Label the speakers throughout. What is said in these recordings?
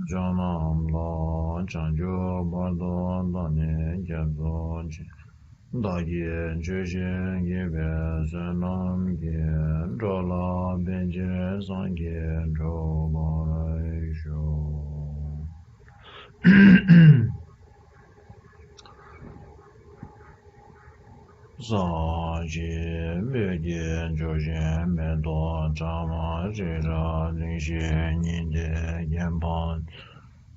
Speaker 1: Janam la chanjo bardo dane jazo dagi jujin gibe zenam ge drola benje zange droba sho Zaji bege jujin mendo jama jira lishi ninde genpan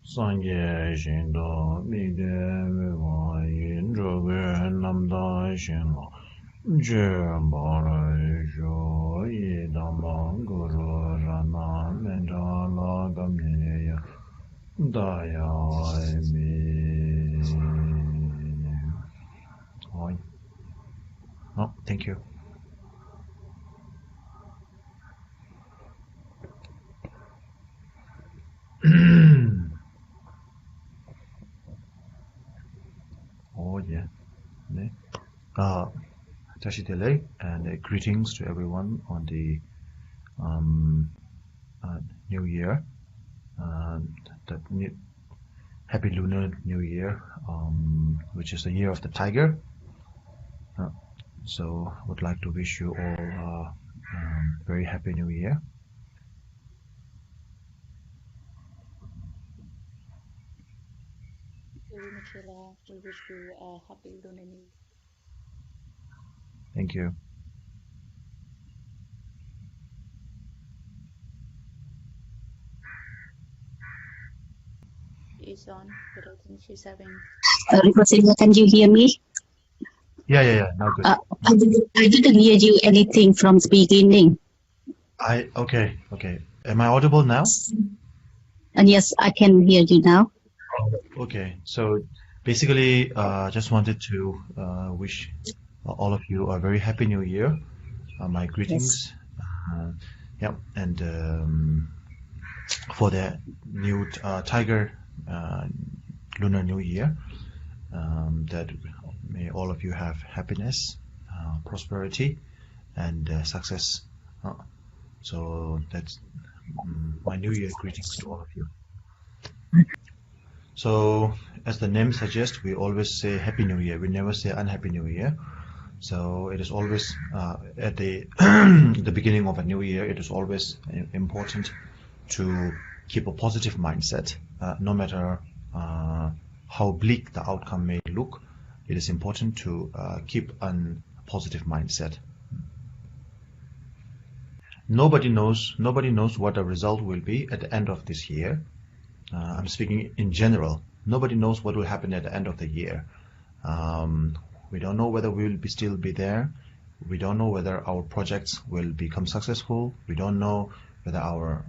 Speaker 1: Sangye shindo mide viva yin zhoge namda shinla je bara sho yi damba guru rana menja la gamye ya daya mi. Oh, thank you. Oh yeah. Tashi delay and greetings to everyone on the New Year. Happy Lunar New Year, which is the year of the tiger. So I would like to wish you all a very happy New Year.
Speaker 2: Michaela, we wish you a happy Lunar New Year.
Speaker 1: Thank you.
Speaker 2: She's on, but I think she's having.
Speaker 3: Rinpoche, can you hear me?
Speaker 1: Yeah. Now good.
Speaker 3: I didn't hear you anything from the beginning.
Speaker 1: Okay. Am I audible now?
Speaker 3: And yes, I can hear you now.
Speaker 1: Okay. So basically, just wanted to wish all of you a very happy New Year. My greetings. Yes. And for the new Tiger Lunar New Year, that may all of you have happiness, prosperity, and success. So that's my New Year greetings to all of you. So as the name suggests, we always say Happy New Year. We never say Unhappy New Year. So it is always at the the beginning of a new year, it is always important to keep a positive mindset, no matter how bleak the outcome may look. It is important to keep a positive mindset. Nobody knows what the result will be at the end of this year. I'm speaking in general. Nobody knows what will happen at the end of the year. We don't know whether we will still be there. We don't know whether our projects will become successful. We don't know whether our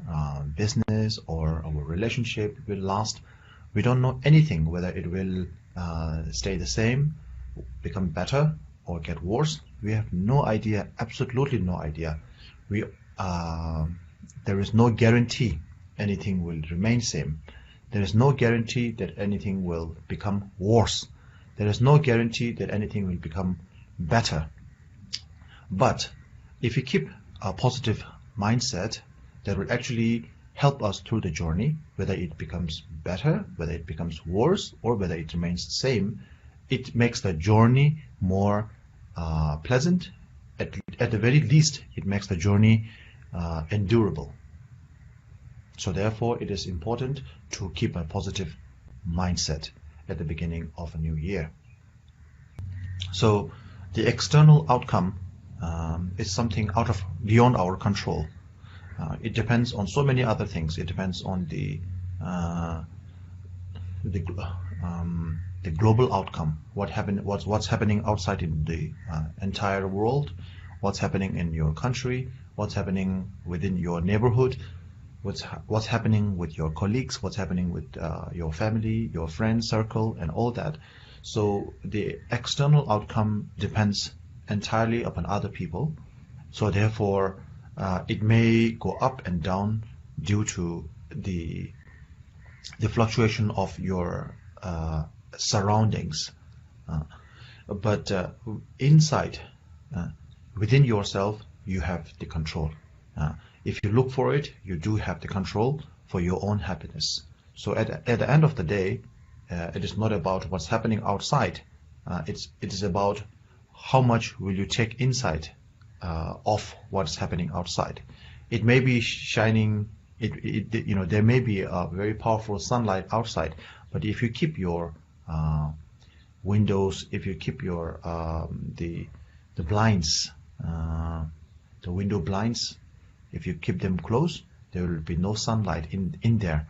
Speaker 1: business or our relationship will last. We don't know anything, whether it will stay the same, become better, or get worse. We have no idea, absolutely no idea. There is no guarantee anything will remain same. There is no guarantee that anything will become worse. There is no guarantee that anything will become better. But if we keep a positive mindset, that will actually help us through the journey, whether it becomes better, whether it becomes worse, or whether it remains the same. It makes the journey more pleasant. At the very least, it makes the journey endurable. So therefore, it is important to keep a positive mindset at the beginning of a new year. So the external outcome is something beyond our control. It depends on so many other things. It depends on the global outcome. What's happening outside in the entire world, what's happening in your country, what's happening within your neighborhood, what's happening with your colleagues, what's happening with your family, your friend circle, and all that. So the external outcome depends entirely upon other people. So therefore, it may go up and down due to the fluctuation of your surroundings. But inside, within yourself, you have the control. If you look for it, you do have the control for your own happiness. So at the end of the day, it is not about what's happening outside. It is about how much will you take inside of what's happening outside. It may be shining. There may be a very powerful sunlight outside, but if you keep your windows, if you keep your the blinds, the window blinds, if you keep them closed, there will be no sunlight in there,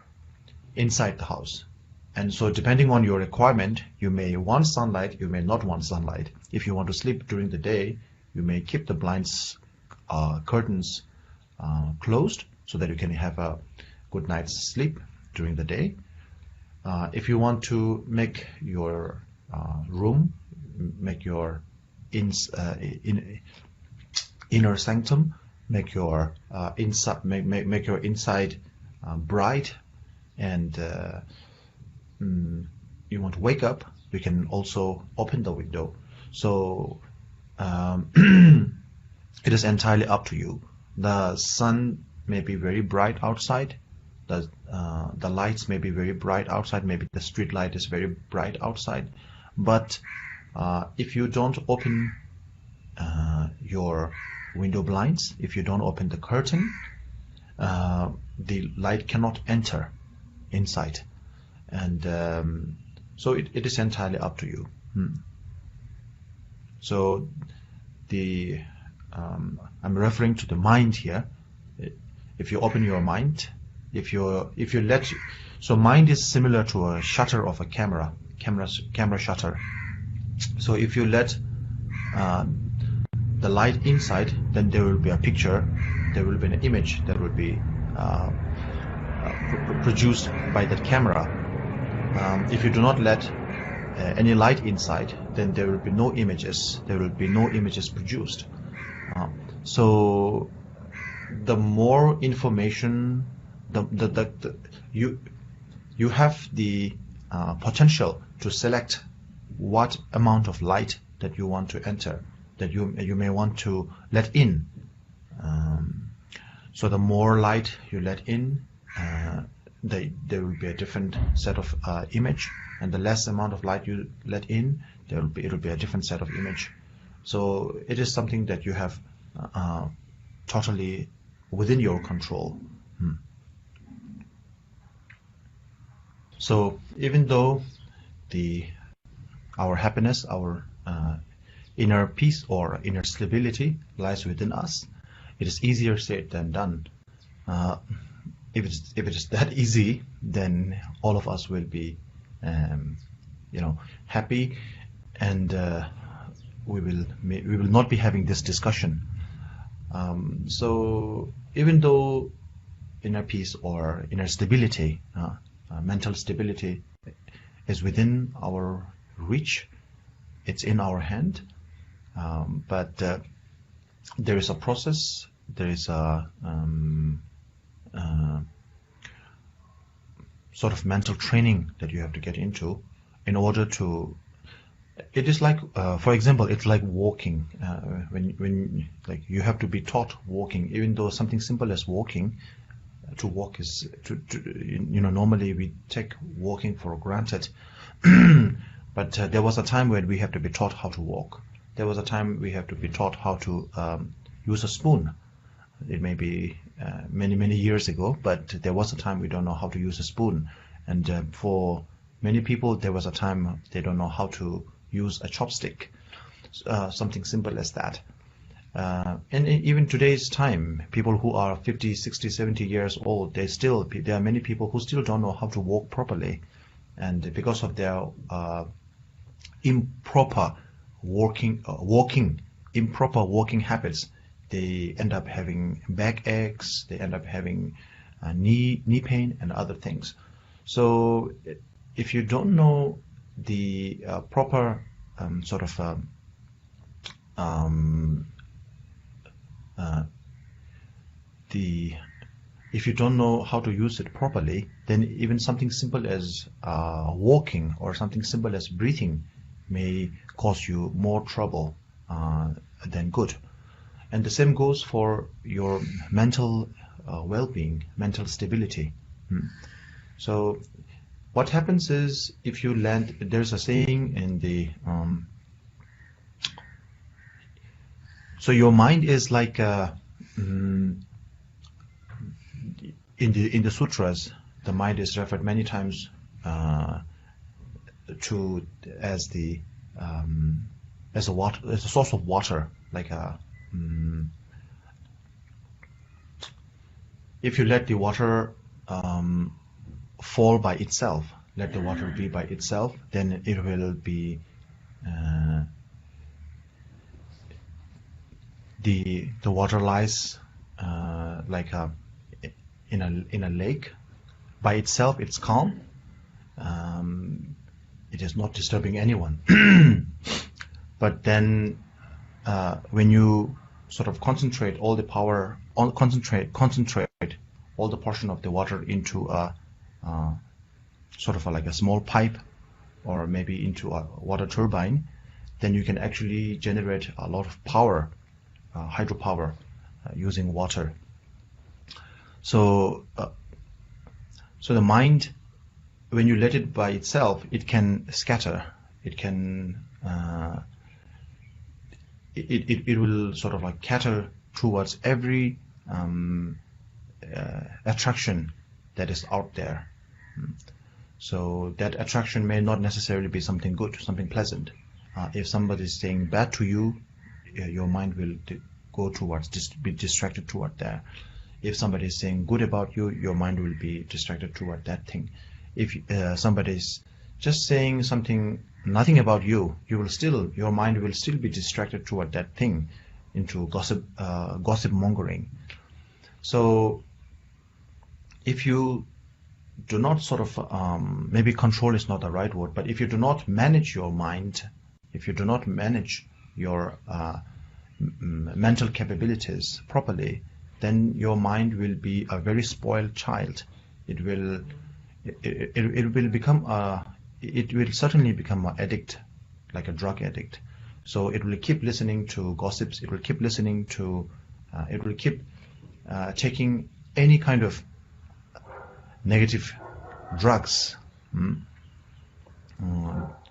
Speaker 1: inside the house. And so depending on your requirement, you may want sunlight, you may not want sunlight. If you want to sleep during the day, you may keep the blinds, curtains closed so that you can have a good night's sleep during the day. If you want to make your room, make your inner sanctum, make your make your inside bright, and you want to wake up, you can also open the window. So it is entirely up to you. The sun may be very bright outside, the lights may be very bright outside, maybe the street light is very bright outside, but if you don't open your window blinds, if you don't open the curtain, the light cannot enter inside. And so it is entirely up to you. So I'm referring to the mind here. If you open your mind, if you let, so mind is similar to a shutter of a camera shutter. So if you let the light inside, then there will be a picture, there will be an image that will be produced by that camera. If you do not let any light inside, then there will be no images. There will be no images produced. So the more information, you have the potential to select what amount of light that you want to enter, that you may want to let in. So the more light you let in, there will be a different set of image, and the less amount of light you let in, it will be a different set of image. So it is something that you have totally within your control. So even though our happiness, our inner peace or inner stability lies within us, it is easier said than done. If it is that easy, then all of us will be, happy, and we will not be having this discussion. So even though inner peace or inner stability, mental stability, is within our reach, it's in our hand, but there is a process, there is a sort of mental training that you have to get into in order to. It is like, for example, it's like walking. When like you have to be taught walking, even though something simple as walking. To walk is normally we take walking for granted, but there was a time when we have to be taught how to walk. There was a time we have to be taught how to use a spoon. It may be many years ago, but there was a time we don't know how to use a spoon, and for many people there was a time they don't know how to use a chopstick, something simple as that. And even today's time, people who are 50, 60, 70 years old, there are many people who still don't know how to walk properly, and because of their improper improper walking habits, they end up having back aches, they end up having knee pain and other things. So if you don't know the proper if you don't know how to use it properly, then even something simple as walking or something simple as breathing may cause you more trouble than good. And the same goes for your mental well-being, mental stability. So what happens is, if you land, there's a saying in the so your mind is like in the sutras, the mind is referred many times to as a source of water, like a if you let the water fall by itself, let the water be by itself, then it will be the water lies like in a lake by itself. It's calm. It is not disturbing anyone. But then when you sort of concentrate all the power, concentrate all the portion of the water into a sort of like a small pipe, or maybe into a water turbine, then you can actually generate a lot of power, hydropower, using water. So the mind, when you let it by itself, it can scatter. It can it will sort of like cater towards every attraction that is out there. So that attraction may not necessarily be something good, something pleasant. If somebody is saying bad to you, your mind will go towards, be distracted toward that. If somebody is saying good about you, your mind will be distracted toward that thing. If somebody is just saying something, nothing about you, your mind will still be distracted toward that thing, into gossip mongering. So if you do not sort of, maybe control is not the right word, but if you do not manage your mind, if you do not manage your mental capabilities properly, then your mind will be a very spoiled child. It will certainly become an addict, like a drug addict. So it will keep listening to gossips. It will keep listening to. It will keep taking any kind of negative drugs,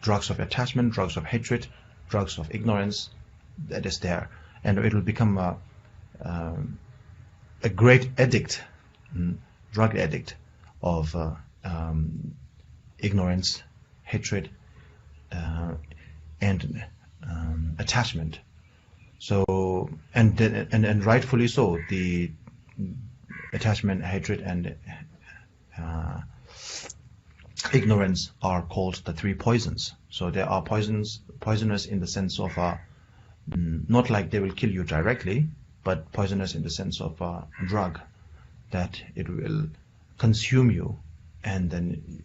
Speaker 1: drugs of attachment, drugs of hatred, drugs of ignorance. That is there, and it will become a great addict, drug addict of ignorance, hatred, and attachment. So, and rightfully so, the attachment, hatred, and ignorance are called the three poisons. So they are poisonous in the sense of not like they will kill you directly, but poisonous in the sense of a drug, that it will consume you and then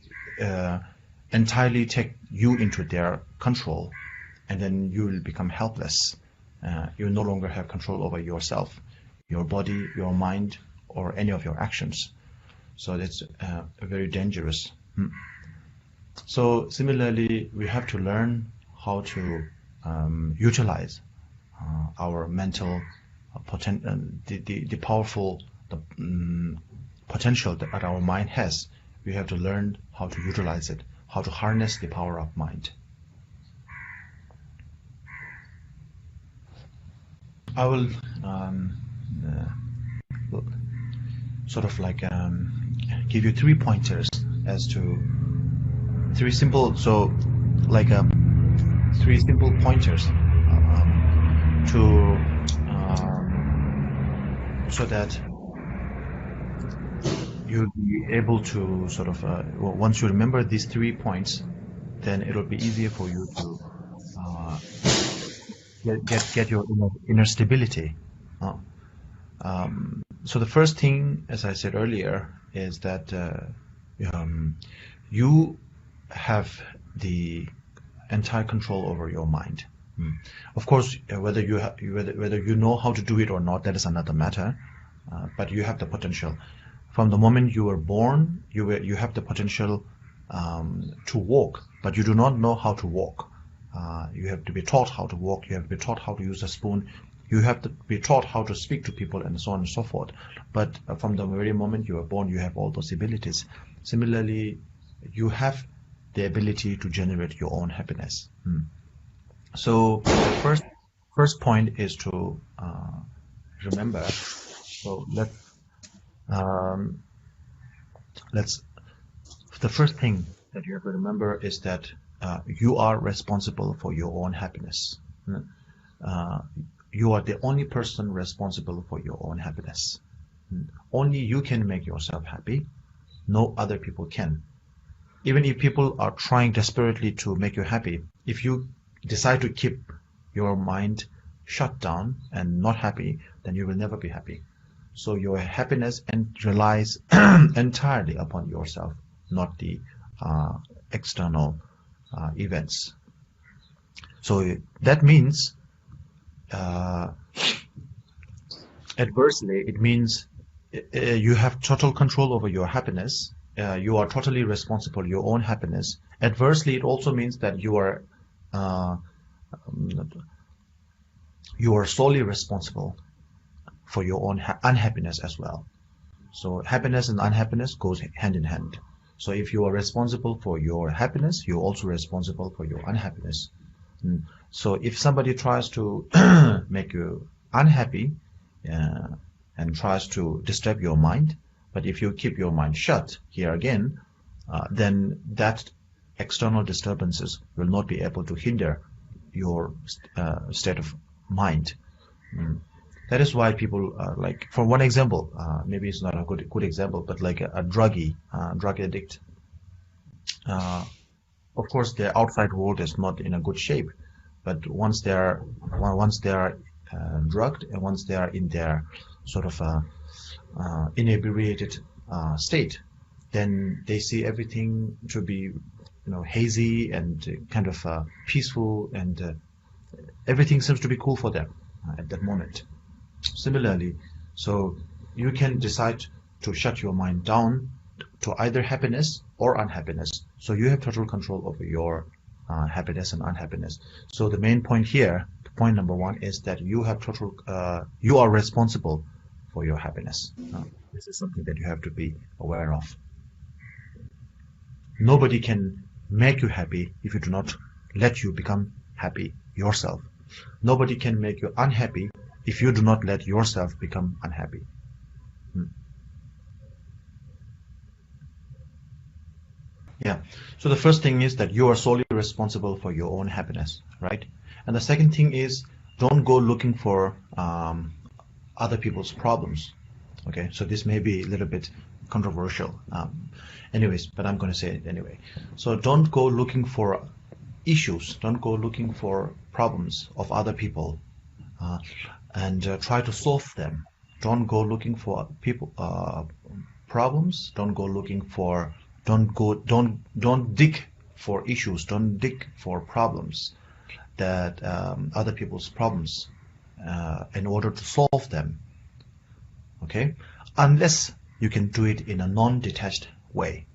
Speaker 1: entirely take you into their control, and then you will become helpless. You no longer have control over yourself, your body, your mind, or any of your actions. So that's very dangerous. So similarly, we have to learn how to utilize our mental the powerful potential that our mind has. We have to learn how to utilize it, how to harness the power of mind. I will sort of like give you 3 pointers as to 3 simple, so like 3 simple pointers to so that you'll be able to sort of once you remember these 3 points, then it'll be easier for you to get your inner stability. So the first thing, as I said earlier, is that you have the entire control over your mind. Of course, whether you know how to do it or not, that is another matter. But you have the potential. From the moment you were born, you have the potential to walk, but you do not know how to walk. You have to be taught how to walk. You have to be taught how to use a spoon. You have to be taught how to speak to people and so on and so forth. But from the very moment you are born, you have all those abilities. Similarly, you have the ability to generate your own happiness. So the first point is to remember. So let's. The first thing that you have to remember is that you are responsible for your own happiness. You are the only person responsible for your own happiness. Only you can make yourself happy. No other people can. Even if people are trying desperately to make you happy, if you decide to keep your mind shut down and not happy, then you will never be happy. So your happiness relies entirely upon yourself, not the external events. So that means adversely, it means you have total control over your happiness. You are totally responsible for your own happiness. Adversely, it also means that you are solely responsible for your own unhappiness as well. So happiness and unhappiness goes hand in hand. So if you are responsible for your happiness, you're also responsible for your unhappiness. So if somebody tries to make you unhappy and tries to disturb your mind, but if you keep your mind shut, here again, then that external disturbances will not be able to hinder your state of mind. That is why people like, for one example, maybe it's not a good example, but like a drug addict. Of course, the outside world is not in a good shape, but once they are drugged and once they are in their sort of inebriated state, then they see everything to be, hazy and kind of peaceful, and everything seems to be cool for them at that moment. Similarly, so you can decide to shut your mind down to either happiness or unhappiness. So you have total control over your happiness and unhappiness. So the main point here, point number one, is that you have you are responsible for your happiness. This is something that you have to be aware of. Nobody can make you happy if you do not let you become happy yourself. Nobody can make you unhappy if you do not let yourself become unhappy. Yeah. So the first thing is that you are solely responsible for your own happiness, right? And the second thing is, don't go looking for other people's problems. Okay. So this may be a little bit controversial. Anyways, but I'm going to say it anyway. So don't go looking for issues. Don't go looking for problems of other people and try to solve them. Don't go looking for problems. Don't dig for issues. Don't dig for problems that other people's problems in order to solve them. Okay, unless you can do it in a non-detached way,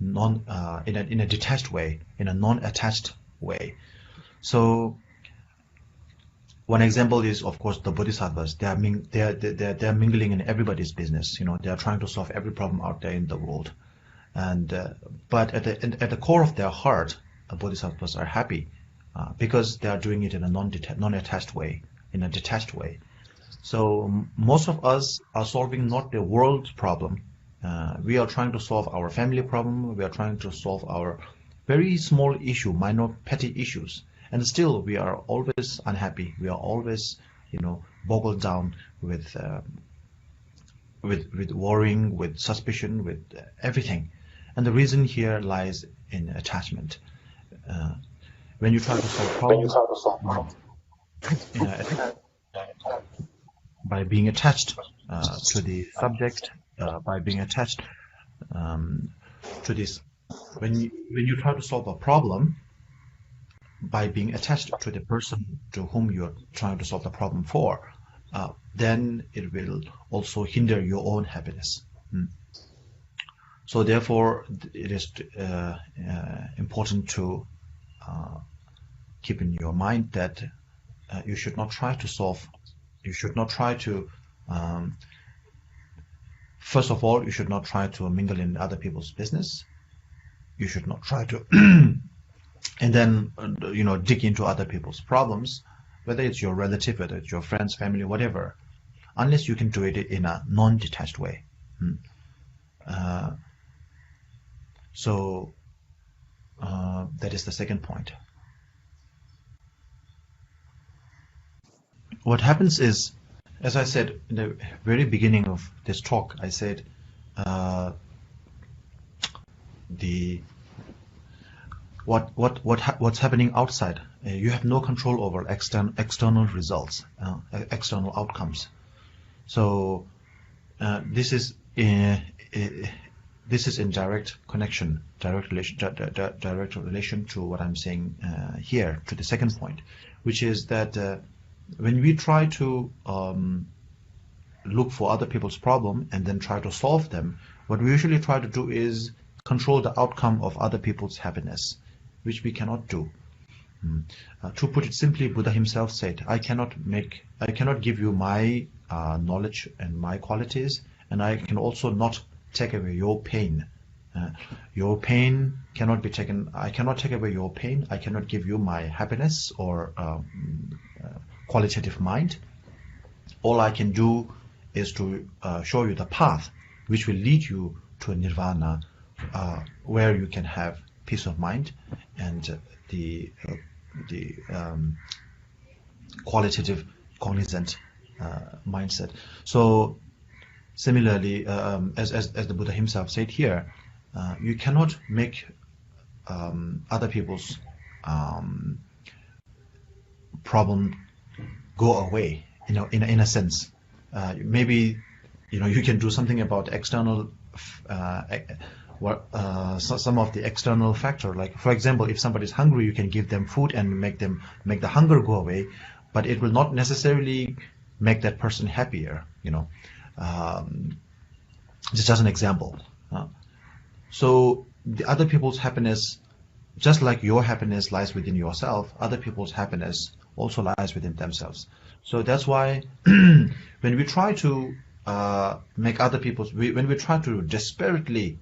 Speaker 1: in a detached way, in a non-attached way. So one example is, of course, the bodhisattvas. They are mingling in everybody's business. They are trying to solve every problem out there in the world. And but at the core of their heart, bodhisattvas are happy because they are doing it in a non-attached way, in a detached way. So most of us are solving not the world's problem. We are trying to solve our family problem. We are trying to solve our very small issue, minor petty issues, and still we are always unhappy. We are always, boggled down with worrying, with suspicion, with everything. And the reason here lies in attachment. When you try to solve problems, by being attached to the subject, by being attached to this, when you try to solve a problem, by being attached to the person to whom you are trying to solve the problem for, then it will also hinder your own happiness. So therefore, it is important to keep in your mind that you should not try to solve You should not try to, first of all, you should not try to mingle in other people's business. You should not try to, and then, dig into other people's problems, whether it's your relative, whether it's your friends, family, whatever, unless you can do it in a non-detached way. So that is the second point. What happens is, as I said in the very beginning of this talk, I said what's happening outside, you have no control over external results, external outcomes. So this is in direct connection, direct relation to what I'm saying here, to the second point, which is that when we try to look for other people's problem and then try to solve them, what we usually try to do is control the outcome of other people's happiness, which we cannot do. To put it simply, Buddha himself said, I cannot give you my knowledge and my qualities, and I can also not take away your pain. Your pain cannot be taken. I cannot take away your pain. I cannot give you my happiness or qualitative mind. All I can do is to show you the path which will lead you to a nirvana, where you can have peace of mind and the qualitative cognizant mindset. So similarly, as the Buddha himself said here, you cannot make other people's problem go away. In a sense, maybe you can do something about external some of the external factor. Like, for example, if somebody is hungry, you can give them food and make the hunger go away, but it will not necessarily make that person happier. Just as an example. So the other people's happiness, just like your happiness lies within yourself, other people's happiness also lies within themselves. So that's why when we try to make other people's, when we try to desperately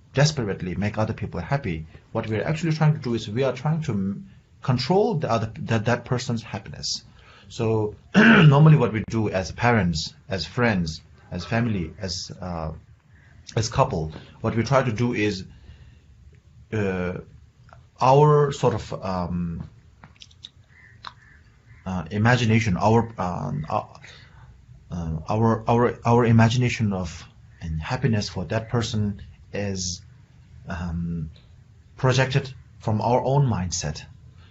Speaker 1: make other people happy, what we're actually trying to do is we are trying to control that person's happiness. So normally what we do as parents, as friends, as family, as couple, what we try to do is our sort of imagination, our imagination of and happiness for that person is projected from our own mindset.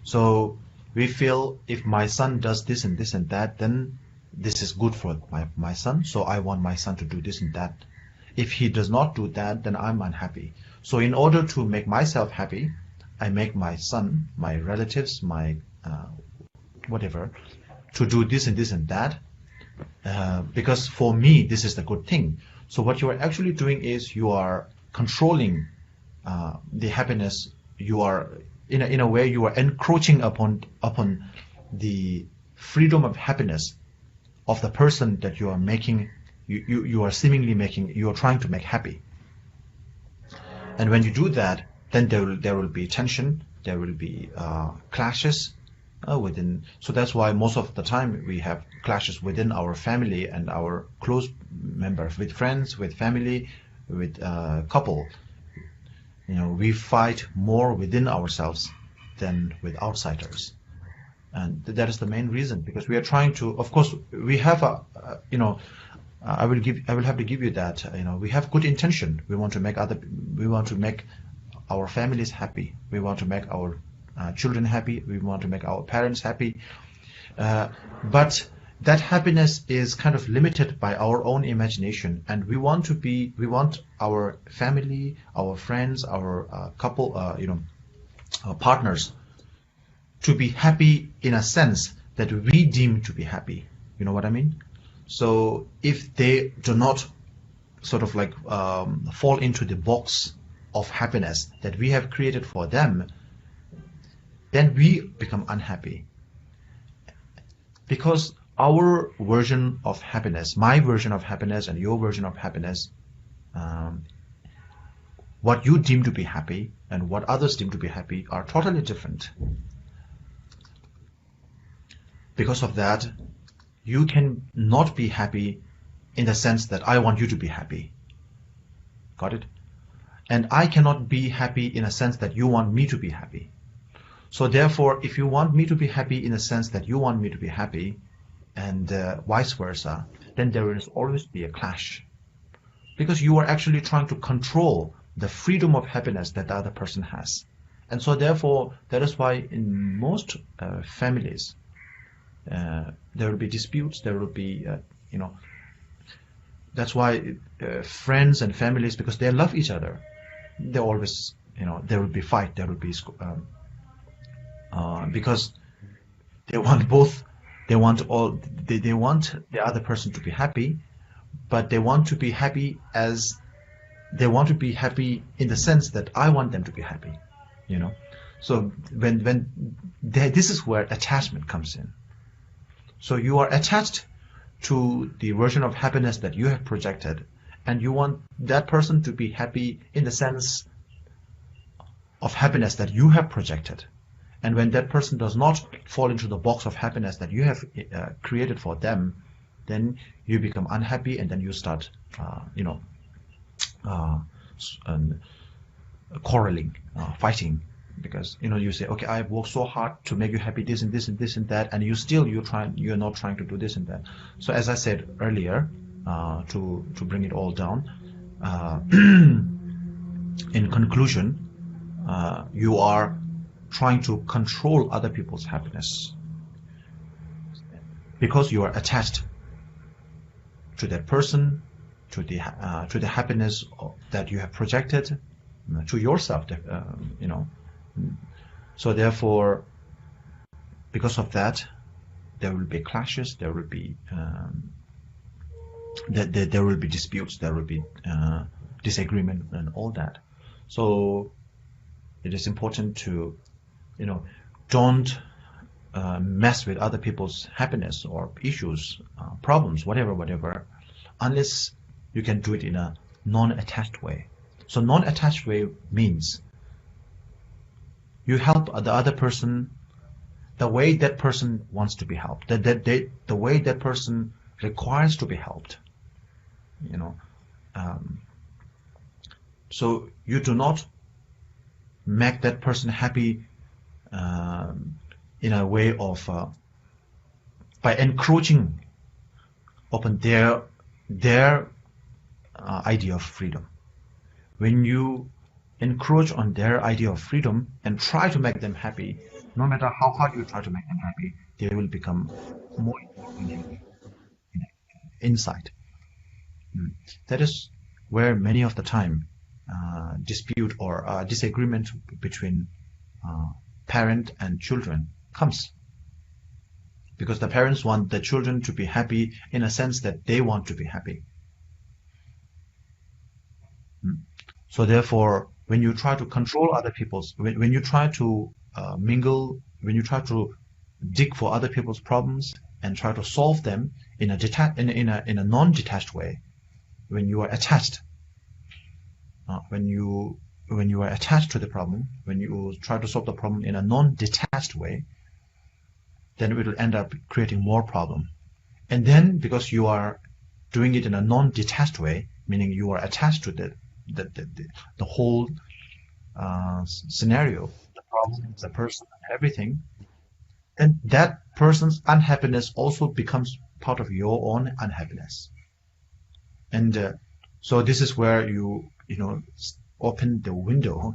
Speaker 1: So we feel if my son does this and this and that, then this is good for my son, so I want my son to do this and that. If he does not do that, then I'm unhappy. So in order to make myself happy, I make my son, my relatives, my whatever, to do this and this and that, because for me this is the good thing. So what you are actually doing is you are controlling the happiness. You are in a way you are encroaching upon the freedom of happiness of the person that you are making. You are seemingly making. You are trying to make happy. And when you do that, then there will be tension. There will be clashes within. So that's why most of the time we have clashes within our family and our close members, with friends, with family, with couple. We fight more within ourselves than with outsiders, and that is the main reason, because we are trying to. Of course, we have I will have to give you that. We have good intention. We want to make our families happy. We want to make our children happy. We want to make our parents happy. But that happiness is kind of limited by our own imagination, and we want our family, our friends, our couple, our partners to be happy in a sense that we deem to be happy. You know what I mean? So if they do not sort of like fall into the box of happiness that we have created for them, then we become unhappy. Because our version of happiness, my version of happiness and your version of happiness, what you deem to be happy and what others deem to be happy are totally different. Because of that, you can not be happy in the sense that I want you to be happy. Got it? And I cannot be happy in a sense that you want me to be happy. So therefore, if you want me to be happy in a sense that you want me to be happy, and vice versa, then there will always be a clash. Because you are actually trying to control the freedom of happiness that the other person has. And so therefore, that is why in most families, there will be disputes, there will be, that's why friends and families, because they love each other, they always, there will be fight, there will be, because they want both, they want the other person to be happy, but they want to be happy in the sense that I want them to be happy, So this is where attachment comes in. So you are attached to the version of happiness that you have projected, and you want that person to be happy in the sense of happiness that you have projected. And when that person does not fall into the box of happiness that you have created for them, then you become unhappy, and then you start, quarreling, fighting, because you say, okay, I've worked so hard to make you happy, this and this and this and that, and you're not trying to do this and that. So as I said earlier, to bring it all down, in conclusion, you are trying to control other people's happiness because you are attached to that person, to the happiness that you have projected to yourself, So therefore, because of that, there will be clashes, there will be there will be disputes, there will be disagreement and all that. So it is important to don't mess with other people's happiness or issues, problems, whatever, unless you can do it in a non-attached way. So non-attached way means you help the other person the way that person wants to be helped, the way that person requires to be helped. So you do not make that person happy in a way of by encroaching upon their idea of freedom. When you encroach on their idea of freedom and try to make them happy, no matter how hard you try to make them happy, they will become more inside. That is where many of the time dispute or disagreement between parent and children comes, because the parents want the children to be happy in a sense that they want to be happy. So therefore, when you try to control other people's, when you try to mingle, when you try to dig for other people's problems and try to solve them in a non-detached way, when you are attached, when you are attached to the problem, when you try to solve the problem in a non-detached way, then it will end up creating more problem. And then because you are doing it in a non-detached way, meaning you are attached to the whole scenario, the problem, the person, everything, then that person's unhappiness also becomes part of your own unhappiness. And so this is where you open the window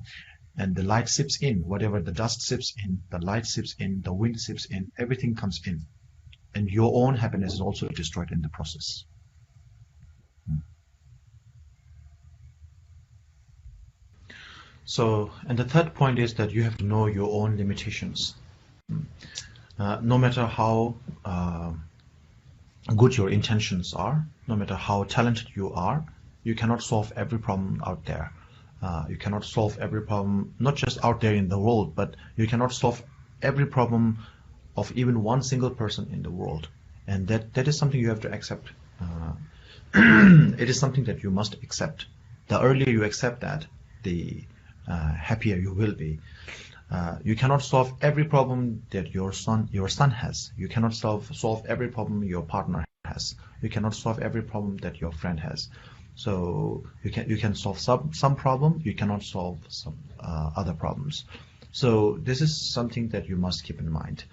Speaker 1: and the light seeps in. Whatever the dust seeps in, the light seeps in, the wind seeps in, everything comes in. And your own happiness is also destroyed in the process. So, and the third point is that you have to know your own limitations. No matter how good your intentions are, no matter how talented you are, you cannot solve every problem out there. You cannot solve every problem, not just out there in the world, but you cannot solve every problem of even one single person in the world. and that is something you have to accept. It is something that you must accept. The earlier you accept that, the happier you will be. You cannot solve every problem that your son has. You cannot solve every problem your partner has. You cannot solve every problem that your friend has. So you can solve some problem. You cannot solve some other problems. So this is something that you must keep in mind.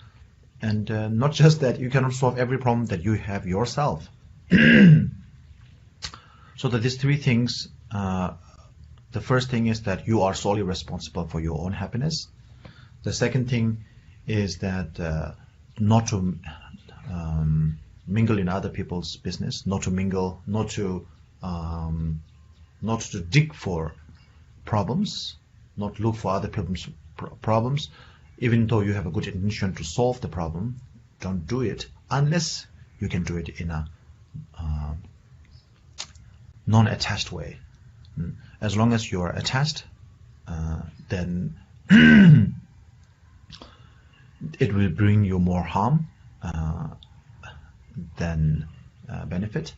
Speaker 1: And not just that, you cannot solve every problem that you have yourself. So that these three things, the first thing is that you are solely responsible for your own happiness. The second thing is that not to mingle in other people's business, not to mingle, not to dig for problems, not look for other people's problems. Even though you have a good intention to solve the problem, don't do it unless you can do it in a non-attached way. As long as you are attached, then it will bring you more harm than benefit.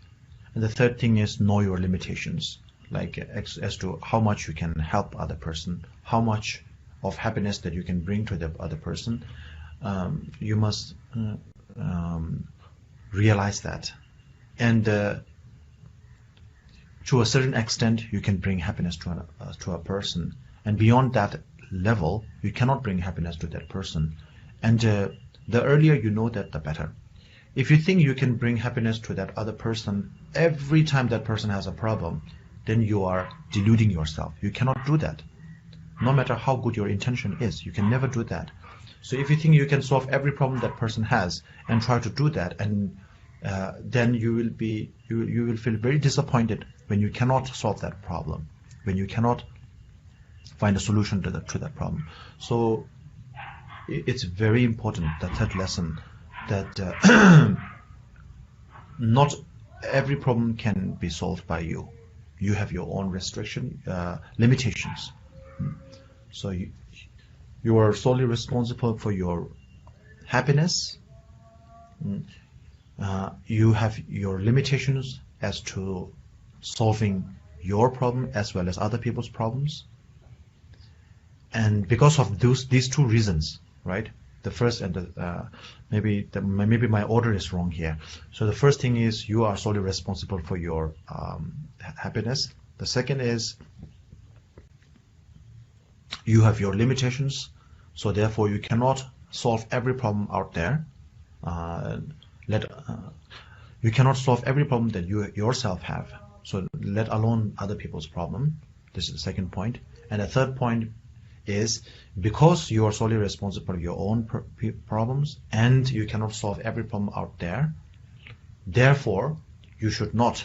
Speaker 1: And the third thing is know your limitations, like as to how much you can help other person, how much of happiness that you can bring to the other person. You must realize that. And to a certain extent, you can bring happiness to a person, and beyond that level, you cannot bring happiness to that person. And the earlier you know that, the better. If you think you can bring happiness to that other person every time that person has a problem, then you are deluding yourself. You cannot do that. No matter how good your intention is, you can never do that. So if you think you can solve every problem that person has and try to do that, and then you will feel very disappointed when you cannot solve that problem, when you cannot find a solution to that problem. So it's very important, the third lesson, that not every problem can be solved by you. You have your own limitations. So you are solely responsible for your happiness. You have your limitations as to solving your problem as well as other people's problems. And because of these two reasons, right? The first and maybe my order is wrong here. So the first thing is you are solely responsible for your happiness. The second is you have your limitations, so therefore you cannot solve every problem out there. You cannot solve every problem that you yourself have. So let alone other people's problem. This is the second point. And the third point is because you are solely responsible for your own problems and you cannot solve every problem out there, therefore you should not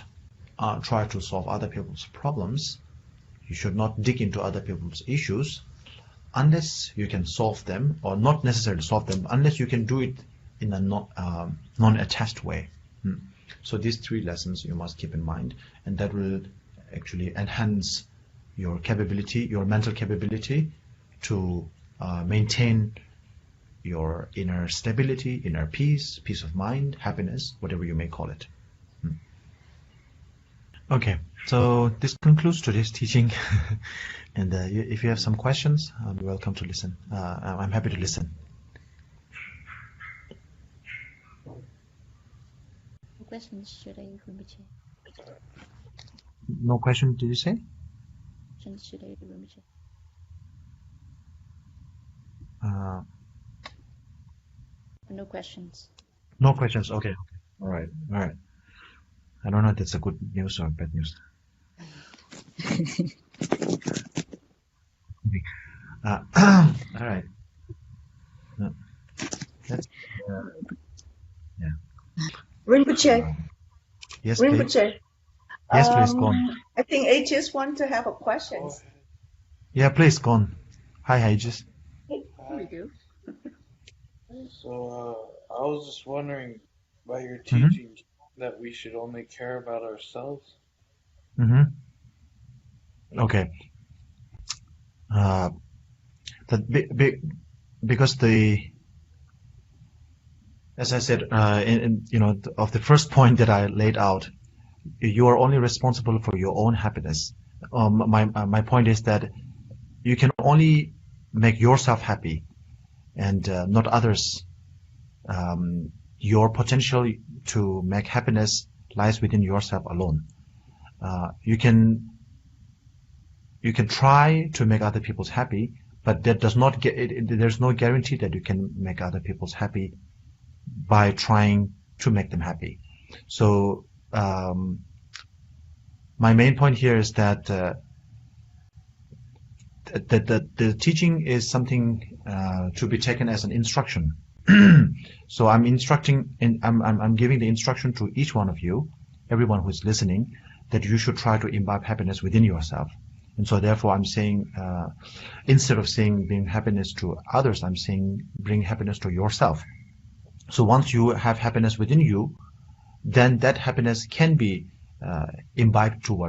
Speaker 1: try to solve other people's problems. You should not dig into other people's issues unless you can solve them, or not necessarily solve them, unless you can do it in a non-attached way. So these three lessons you must keep in mind, and that will actually enhance your capability, your mental capability to maintain your inner stability, inner peace, peace of mind, happiness, whatever you may call it. Okay, so this concludes today's teaching. And if you have some questions, you're welcome to listen. I'm happy to listen.
Speaker 2: No questions today, Rinpoche.
Speaker 1: No question, did you say?
Speaker 2: Questions today, Rinpoche. No questions.
Speaker 1: No questions, okay. All right. I don't know if that's a good news or bad news. All right. Yeah.
Speaker 4: Rinpoche.
Speaker 1: Yes, please.
Speaker 4: Rinpoche.
Speaker 1: Yes, please, go on.
Speaker 4: I think Aegis want to have a question.
Speaker 1: Yeah, please, go on. Hi, Aegis.
Speaker 2: Here we go.
Speaker 5: So I was just wondering, by your teaching, that we should only care about ourselves.
Speaker 1: Okay. Because as I said, of the first point that I laid out, you are only responsible for your own happiness. My point is that you can only make yourself happy, and not others. Your potential to make happiness lies within yourself alone. You can try to make other people's happy, but that does not there's no guarantee that you can make other people's happy by trying to make them happy. So my main point here is that the teaching is something to be taken as an instruction. So I'm instructing, I'm giving the instruction to each one of you, everyone who is listening, that you should try to imbibe happiness within yourself. And so therefore I'm saying, instead of saying bring happiness to others, I'm saying bring happiness to yourself. So once you have happiness within you, then that happiness can be imbibed to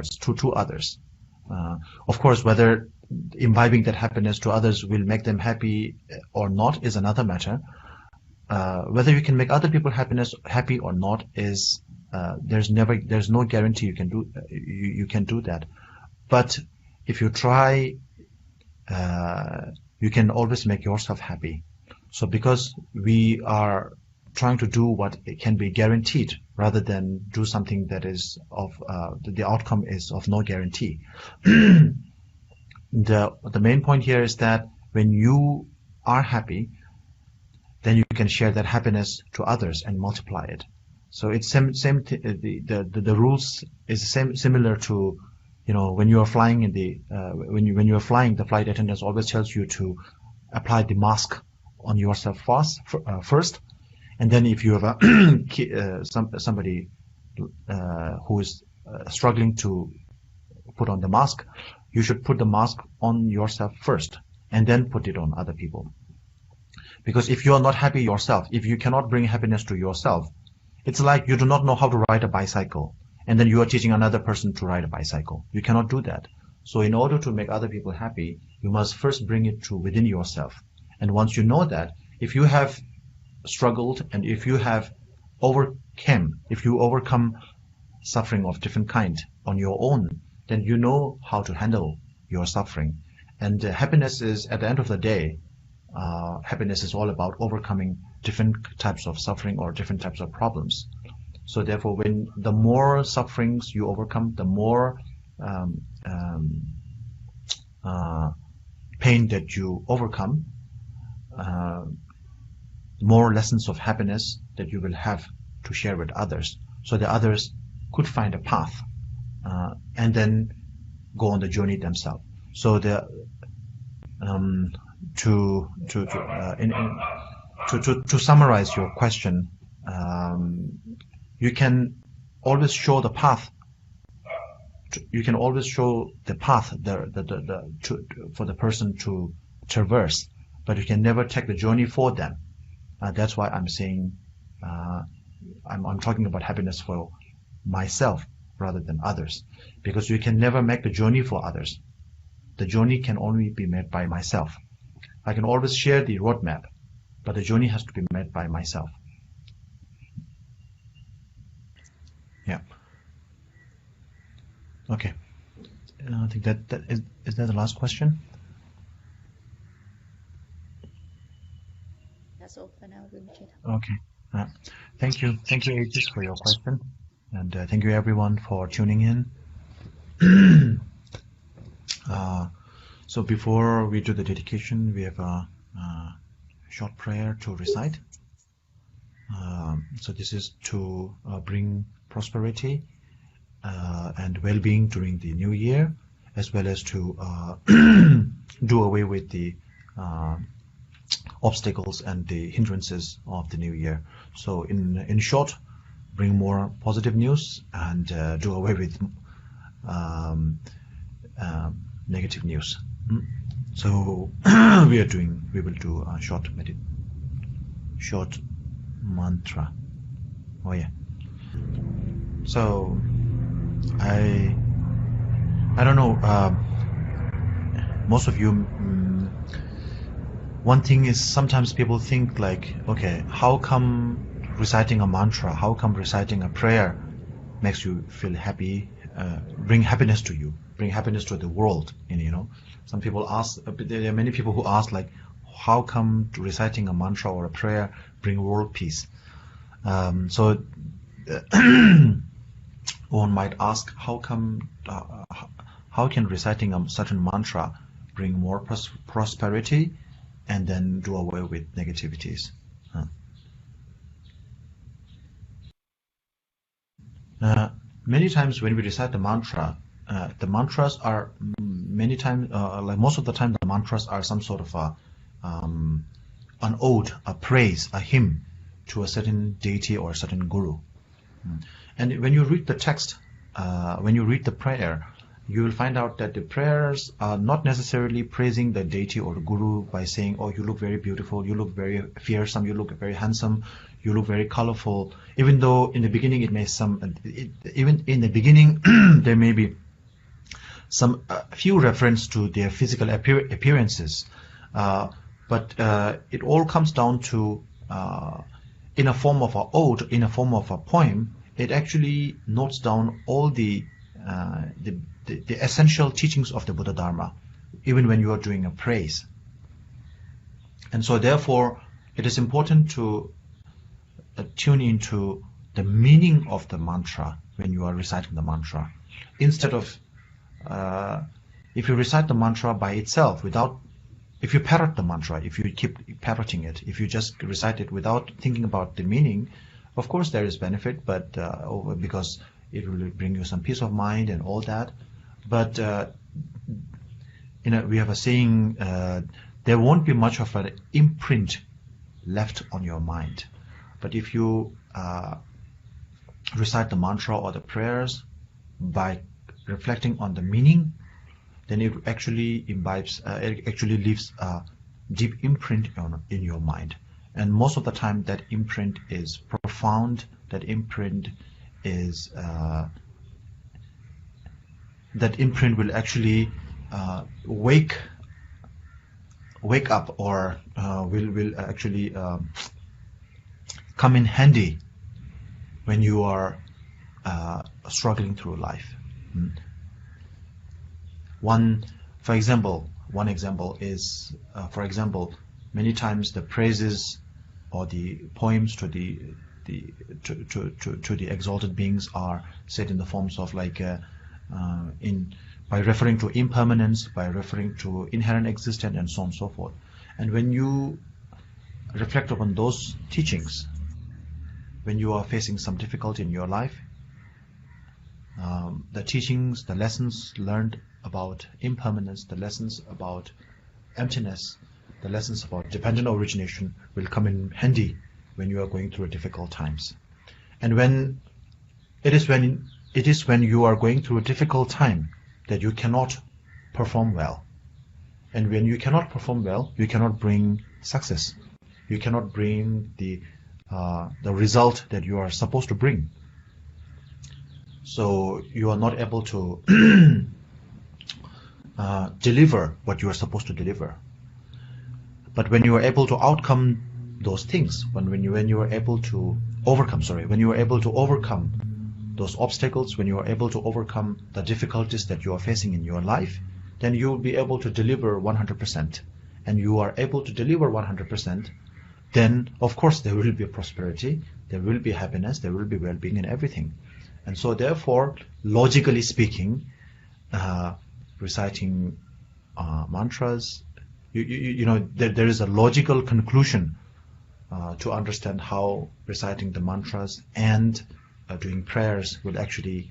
Speaker 1: others. Of course, whether imbibing that happiness to others will make them happy or not is another matter. Whether you can make other people happy or not is there's no guarantee you can do that. But if you try, you can always make yourself happy. So because we are trying to do what can be guaranteed rather than do something that is of the outcome is of no guarantee. The main point here is that when you are happy, then you can share that happiness to others and multiply it. So it's the rules is similar to, when you are flying when you are flying, the flight attendant always tells you to apply the mask on yourself first, and then if you have somebody who is struggling to put on the mask, you should put the mask on yourself first and then put it on other people. Because if you are not happy yourself, if you cannot bring happiness to yourself, it's like you do not know how to ride a bicycle, and then you are teaching another person to ride a bicycle. You cannot do that. So in order to make other people happy, you must first bring it to within yourself. And once you know that, if you have struggled and if you overcome suffering of different kind on your own, then you know how to handle your suffering. And happiness is, at the end of the day, happiness is all about overcoming different types of suffering or different types of problems. So therefore, when the more sufferings you overcome, the more pain that you overcome, more lessons of happiness that you will have to share with others, so that others could find a path and then go on the journey themselves. So to summarize your question, you can always show the path. You can always show the path for the person to traverse, but you can never take the journey for them. That's why I'm saying I'm talking about happiness for myself rather than others, because you can never make the journey for others. The journey can only be made by myself. I can always share the roadmap, but the journey has to be made by myself. Yeah. Okay. I think that is that the last question?
Speaker 2: That's all for now, Rinpoche.
Speaker 1: Okay. Thank you, Aegis, for your question, and thank you everyone for tuning in. So before we do the dedication, we have a short prayer to recite. So this is to bring prosperity and well-being during the new year, as well as to do away with the obstacles and the hindrances of the new year. So in short, bring more positive news and do away with negative news. So we will do a short mantra. Oh yeah. So I don't know, most of you, one thing is sometimes people think like, okay, how come reciting a mantra, how come reciting a prayer makes you feel happy, bring happiness to you, bring happiness to the world? And you know, some people ask, there are many people who ask, like, how come reciting a mantra or a prayer bring world peace? So one might ask, how can reciting a certain mantra bring more prosperity and then do away with negativities? Many times when we recite the mantra, the mantras are many times, like most of the time, the mantras are some sort of an ode, a praise, a hymn to a certain deity or a certain guru. And when you read the text, when you read the prayer, you will find out that the prayers are not necessarily praising the deity or the guru by saying, oh, you look very beautiful, you look very fearsome, you look very handsome, you look very colorful. Even though in the beginning even in the beginning there may be some few reference to their physical appearances, but it all comes down to, in a form of an ode, in a form of a poem, it actually notes down all the essential teachings of the Buddha Dharma, even when you are doing a praise. And so therefore it is important to tune into the meaning of the mantra when you are reciting the mantra, instead of if you recite the mantra by itself if you parrot the mantra, if you keep parroting it, if you just recite it without thinking about the meaning, of course there is benefit, but because it will bring you some peace of mind and all that. But we have a saying, there won't be much of an imprint left on your mind. But if you recite the mantra or the prayers by reflecting on the meaning, then it actually it actually leaves a deep imprint in your mind. And most of the time that imprint is profound, that imprint will actually wake up, or will actually come in handy when you are struggling through life. One example is, for example, many times the praises or the poems to the exalted beings are said in the forms of like by referring to impermanence, by referring to inherent existence, and so on and so forth. And when you reflect upon those teachings, when you are facing some difficulty in your life, the teachings, the lessons learned about impermanence, the lessons about emptiness, the lessons about dependent origination will come in handy when you are going through difficult times. And when it is when you are going through a difficult time that you cannot perform well. And when you cannot perform well, you cannot bring success. You cannot bring the result that you are supposed to bring. So you are not able to deliver what you are supposed to deliver. But when you are able to outcome those things, when you are able to overcome those obstacles, when you are able to overcome the difficulties that you are facing in your life, then you will be able to deliver 100%. And you are able to deliver 100%, then of course there will be prosperity, there will be happiness, there will be well-being and everything. And so therefore, logically speaking, reciting mantras, there is a logical conclusion to understand how reciting the mantras and doing prayers will actually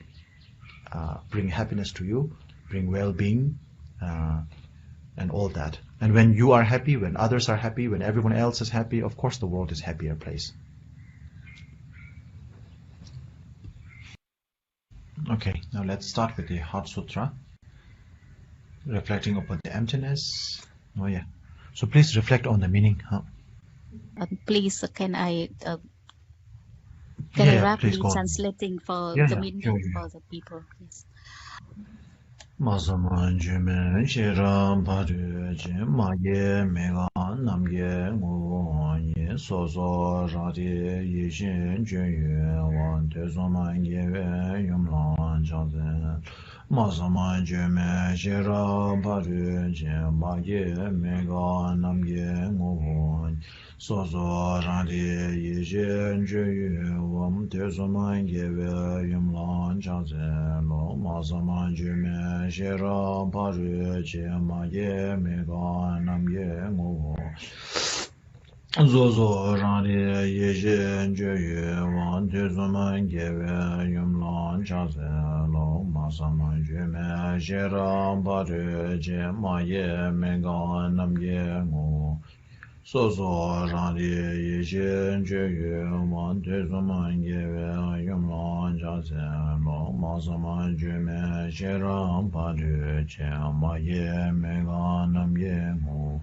Speaker 1: bring happiness to you, bring well-being, and all that. And when you are happy, when others are happy, when everyone else is happy, of course the world is a happier place. Okay, now let's start with the Heart Sutra, reflecting upon the emptiness. Oh yeah. So please reflect on the meaning.
Speaker 3: Please, can I
Speaker 1: Yeah,
Speaker 3: rapidly
Speaker 1: please go on.
Speaker 3: translating for
Speaker 1: Yeah,
Speaker 3: the
Speaker 1: yeah,
Speaker 3: meaning
Speaker 1: sure.
Speaker 3: for the people? Yes.
Speaker 1: Masaman jumen shiram paru je maye mega namye ngu yin so so ra di yi xin jun yu wan te so man ye we yum lan cha zen ma sa man ju me shi ra pa ru jin ma ye me ga nam ye ngu hon so so ra di yi xin jun yu wan te so man ye we yum lan cha zen lo ma sa man ju me shi ra pa ru jin ma ye me ga nam ye ngu hon zo zo rang de ye zhen jue yue wang de zo man ge wei yum lan cha ze lo ma sa man jue me xie rang pa de jie ma ye me ga nam ye ngu so zo rang de ye zhen jue yue wang de zo man ge wei yum lan cha ze lo ma sa man jue me xie rang pa de jie ma ye me ga nam ye ngu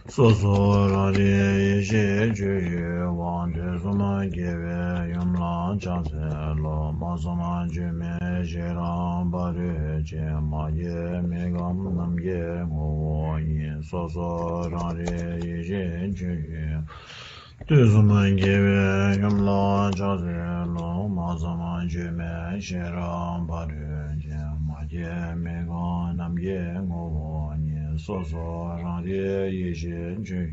Speaker 1: so so ra di yi shi ju yu wang de su ma ge we yum lan cha se lo ma sa ma ju me shi rang pa de je ma ye me gam nam ye ngu wo yin so so ra di yi shi ju yu de su ma ge we yum lan cha se lo ma sa ma ju me shi rang pa de je ma ye me gam nam ye ngu wo yin so so ra di yi shi ju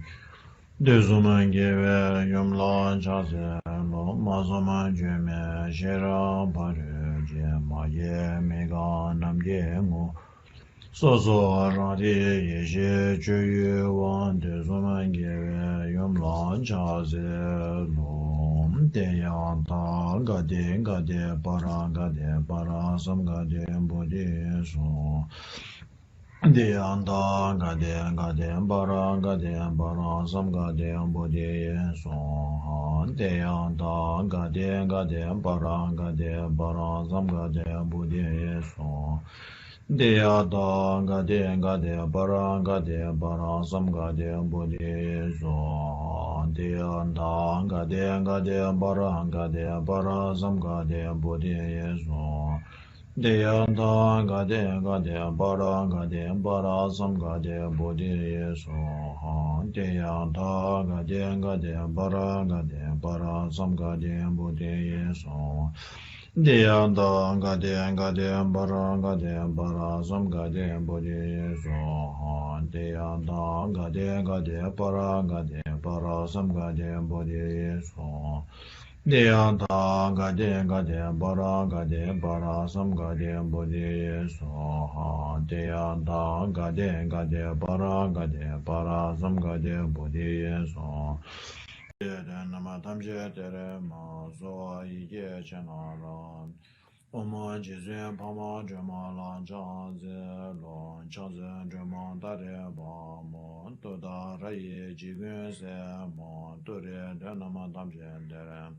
Speaker 1: de su ma ge we yum lan cha se lo ma sa ma ju me shi rang pa de je ma ye me ga nam ye ngu so so ra di yi shi ju yu wan de su ma ge we yum lan cha se lo de yang ta ga de pa ra sam ga de bu de so de yang ta ga de pa ra sam ga de bu de so de yang ta ga de pa ra sam ga de bu de so de ya ta ga de pa ra sam ga de bu de so de ya ta ga de pa ra sam ga de bu de so de ya ta ga de pa ra sam ga de bu de so de ya ta ga de pa ra sam ga de bu de so de ya ta ga de pa ra sam ga de bu de so de ya ta ga de pa ra sam ga de bu de so de ya ta ga de pa ra sam ga de bu de so de ya ta ga de pa ra sam ga de bu de so nama tamje tere ma so yi ye chen ran Oma jizuen pama jama lan chan ze lon chan ze jama dare ba mon to da ra ye jigun se mon to re de nama tam jen dere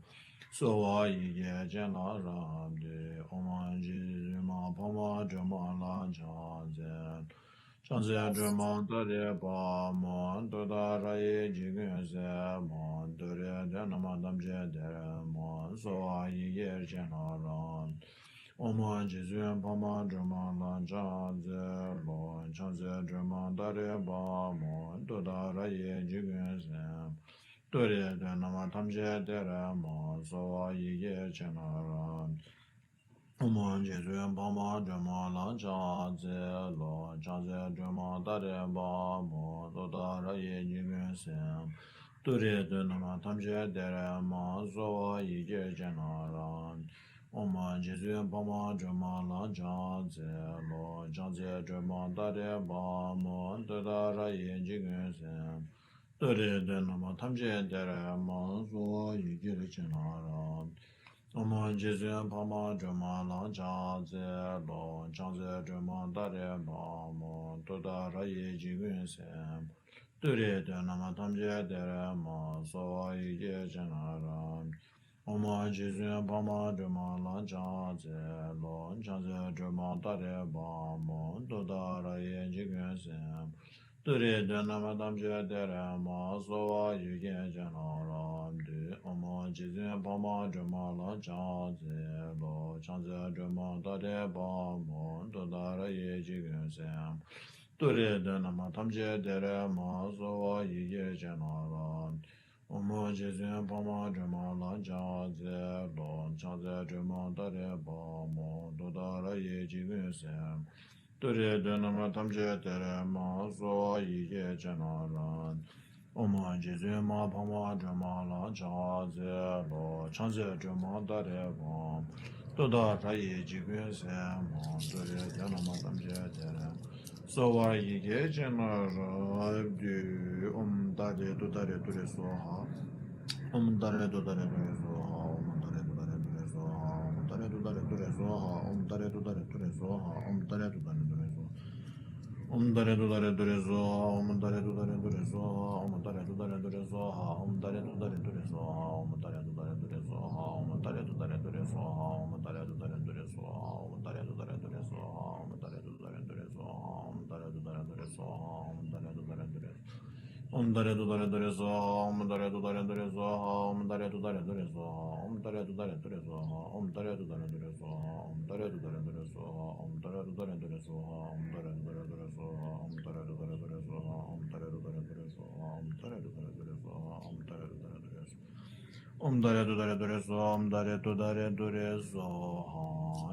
Speaker 1: so wa yi ye jen la ram de oma jizuen ma pama jama lan chan ze chan ze jama dare ba mon to da ra ye jigun se mon to re de nama tam jen dere mon so wa yi ye jen la ram Oma jizuen pama drama lan chan ze lon chan ze drama dare ba mo do da ra ye jigun sem do re de nama tam je dere mo so wa yi ye chen ran Oma jizuen pama drama lan chan ze lon chan ze drama dare ba mo do da ra ye jigun sem do re de nama tam je dere mo so wa yi ye chen ran Oma jizuen pama drama la chan ze lo chan ze drama dare ba mo do da ra ye jigun sem do re de nama tam je dere ma so yi ge chen ran Oma jizuen pama drama la chan ze lo chan ze drama dare ba mo do da ra ye jigun sem do re de nama tam je dere ma so yi ge chen ran Oma jizuen pama drama lan chan ze lon chan ze drama dare ba mo do da ra ye jigun sem do re de nama tam je dere ma so wa yi ge chen ran de Oma jizuen pama drama lan chan ze lo chan ze drama dare ba mo do da ra ye jigun sem do re de nama tam je dere ma so wa yi ge chen ran
Speaker 6: Omo Jesu Pama Drama La Jaze Lon Chaze Drama Dare Bamo Dodara Ye Jigun Sem Dore Denama Tamje Tere Ma So Ye Janaran Omo Jesu Ma Pama Drama La Jaze Lon Chaze Drama Dare Bam Dodara Ye Jigun Sem Dore Denama Tamje Tere So I get general do dare do dare do so ha dare do dare do so ha dare do dare do so ha dare do dare do so ha dare do dare do so ha dare do dare do so dare do dare do so dare do dare do so dare do dare do so ha dare do dare do so ha dare do dare do so ha dare do dare do so ha dare do dare do so ha dare do dare do so ha dare do dare do so ha dare do dare do so ha dare do dare do dare do dare do so dare do dare do so ha dare do dare do so ha dare do dare do so ha dare do dare do so ha dare do dare do so ha dare do dare do so ha dare do dare do so ha dare do dare do so ha dare do dare do so ha dare do dare do so ha dare do dare do so dare do dare do so dare do dare do so ha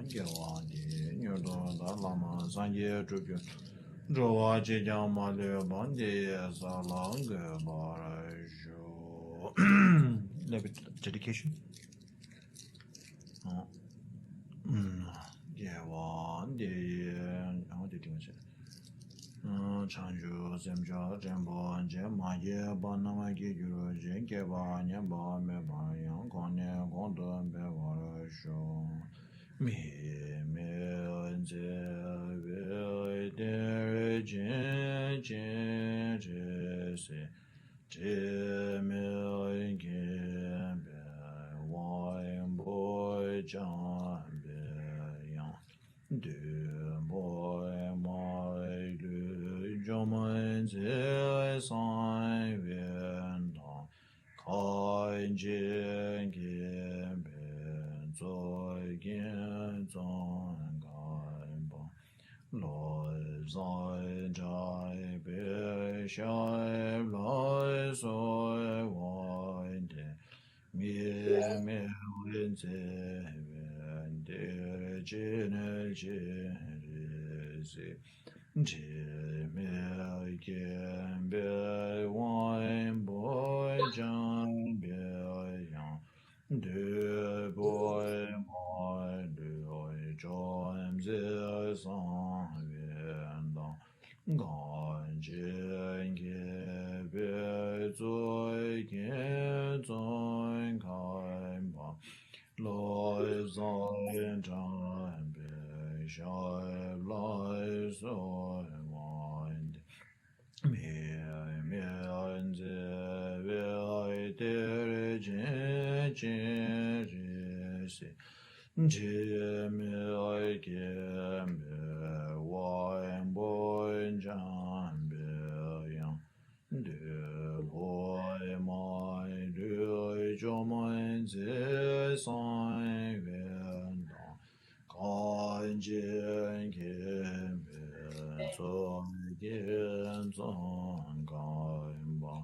Speaker 6: gewa ni nyo do da lama sanje chukyu Jowa Jejang Male Bandi Salang Barasho. Dedication? Oh. Yewan De. How did you say? Chanju Semja Jembo Jema Ye Banama Guru Jenke Banya Bame Bayang Kone Gondo Bevarasho. Me Ze Dere Jen Se Me Gembe Wine Boy Jambe Yang De Boy My Du Joman Ze Sai Ven Dong Kai Jen Gembe Zoi Gen Zong Gai Ba Loi Zai Jai Be Shai Lai Soi Wai De Me Wen Ze Wen De Jin Jin Si Je Me Gen Be Wine Boy Jan Be Yang De boy my de joim ze sang yen dang gan jian ge be zoi ge zoi kai ba loi zoi zhan be shai lai soi wan Mian ze wei de jin jin si ji mi ge me wang boy jan be yang de boy mai de jo mai ze sai wen dang kan jin ge me zong gen zong gai ba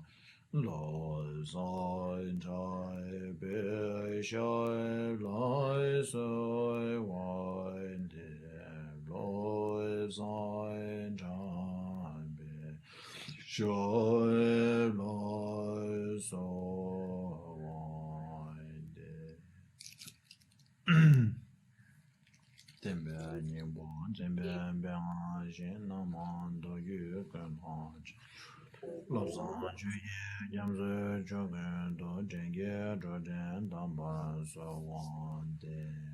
Speaker 6: lo zai jai be shai lai soi wai de lo zai jai be shai lai soi wai de Tembe Nibon, Tembe Benjin, Namando, Yukan Hodge, Lobsan, Juye, Jamsu, Jogan, Do Jenge, Jordan, Damba, so one day.